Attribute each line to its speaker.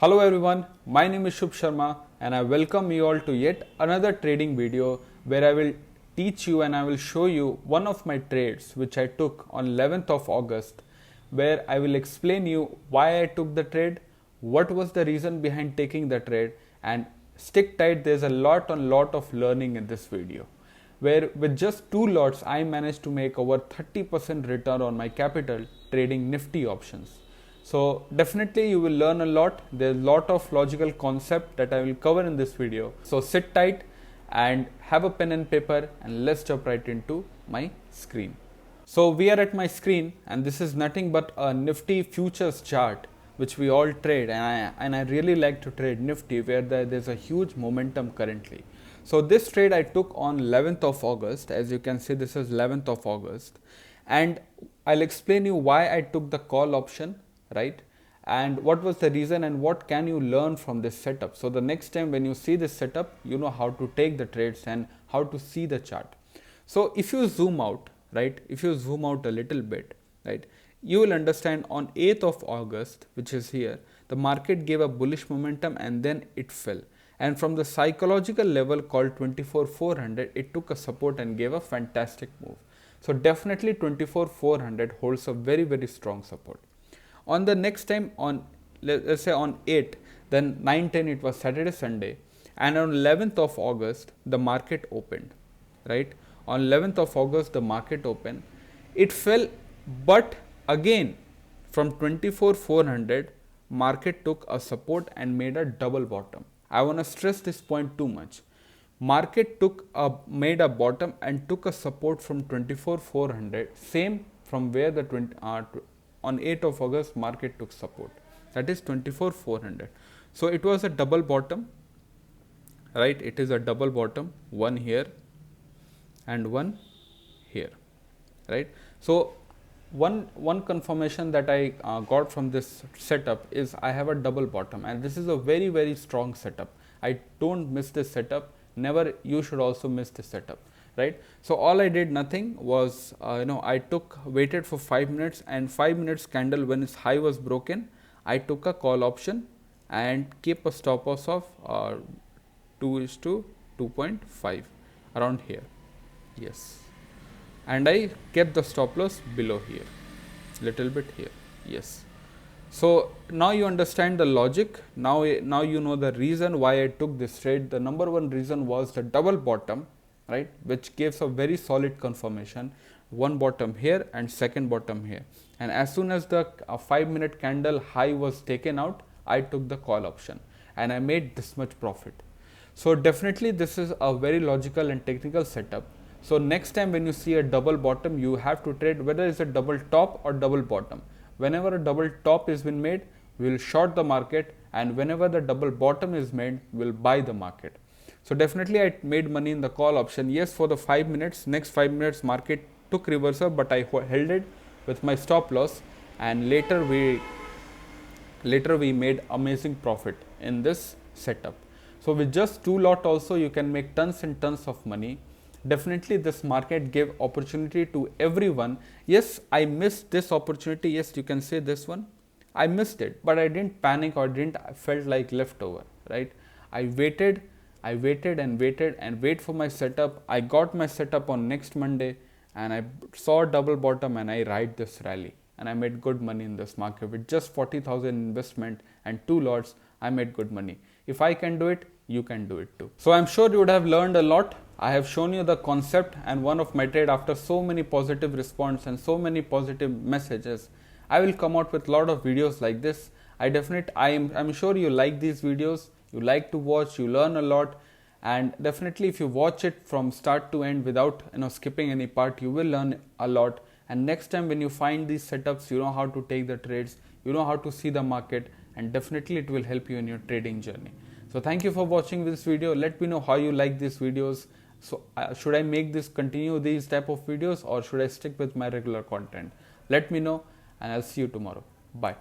Speaker 1: Hello everyone, my name is Shubh Sharma and I welcome you all to yet another trading video where I will teach you and I will show you one of my trades which I took on 11th of August, where I will explain you why I took the trade, what was the reason behind taking the trade, and stick tight, there's a lot of learning in this video, where with just 2 lots I managed to make over 30% return on my capital trading Nifty options. So definitely you will learn a lot. There's a lot of logical concept that I will cover in this video. So sit tight and have a pen and paper and let's jump right into my screen. So we are at my screen and this is nothing but a Nifty futures chart which we all trade, and I really like to trade Nifty where there's a huge momentum currently. So this trade I took on 11th of August. As you can see, this is 11th of August, and I'll explain you why I took the call option, right, and what was the reason and what can you learn from this setup. So the next time when you see this setup, you know how to take the trades and how to see the chart. So if you zoom out, right, if you zoom out a little bit, right, you will understand on 8th of August, which is here, the market gave a bullish momentum and then it fell, and from the psychological level called 24,400 it took a support and gave a fantastic move. So definitely 24,400 holds a very strong support. On the next time, on let's say on 8, then 9, 10 it was Saturday, Sunday, and on 11th of August the market opened, right. On 11th of August the market opened, it fell, but again from 24,400 market took a support and made a double bottom. I want to stress this point too much. Market made a bottom and took a support from 24,400, same from where the on 8th of August market took support, that is 24,400. So it was a double bottom, right, it is a double bottom, one here and one here, right. So one confirmation that I got from this setup is I have a double bottom, and this is a very strong setup. I don't miss this setup, never you should also miss this setup, right. So all I did, nothing was I waited for 5 minutes, and 5 minutes candle when its high was broken, I took a call option and keep a stop loss of 2:2.5 around here, yes, and I kept the stop loss below here, little bit here, yes. So now you understand the logic. Now you know the reason why I took this trade. The number one reason was the double bottom, right, which gives a very solid confirmation, one bottom here and second bottom here, and as soon as the 5-minute candle high was taken out, I took the call option and I made this much profit. So definitely this is a very logical and technical setup. So next time when you see a double bottom, you have to trade whether it's a double top or double bottom. Whenever a double top is been made, we will short the market, and whenever the double bottom is made, we will buy the market. So definitely I made money in the call option. Yes, for the 5 minutes, next 5 minutes market took reversal, but I held it with my stop loss, and later we made amazing profit in this setup. So with just 2 lot also you can make tons and tons of money. Definitely this market gave opportunity to everyone. Yes, I missed this opportunity. Yes, you can say this one, I missed it, but I didn't panic or didn't felt like leftover, right. I waited and wait for my setup. I got my setup on next Monday and I saw a double bottom and I ride this rally, and I made good money in this market with just 40,000 investment and 2 lots. I made good money. If I can do it, you can do it too. So I'm sure you would have learned a lot. I have shown you the concept and one of my trade. After so many positive response and so many positive messages, I will come out with a lot of videos like this. I'm sure you like these videos, you like to watch, you learn a lot, and definitely if you watch it from start to end without skipping any part, you will learn a lot. And next time when you find these setups, you know how to take the trades, you know how to see the market, and definitely it will help you in your trading journey. So thank you for watching this video. Let me know how you like these videos. So should I continue these type of videos, or should I stick with my regular content? Let me know, and I'll see you tomorrow. Bye.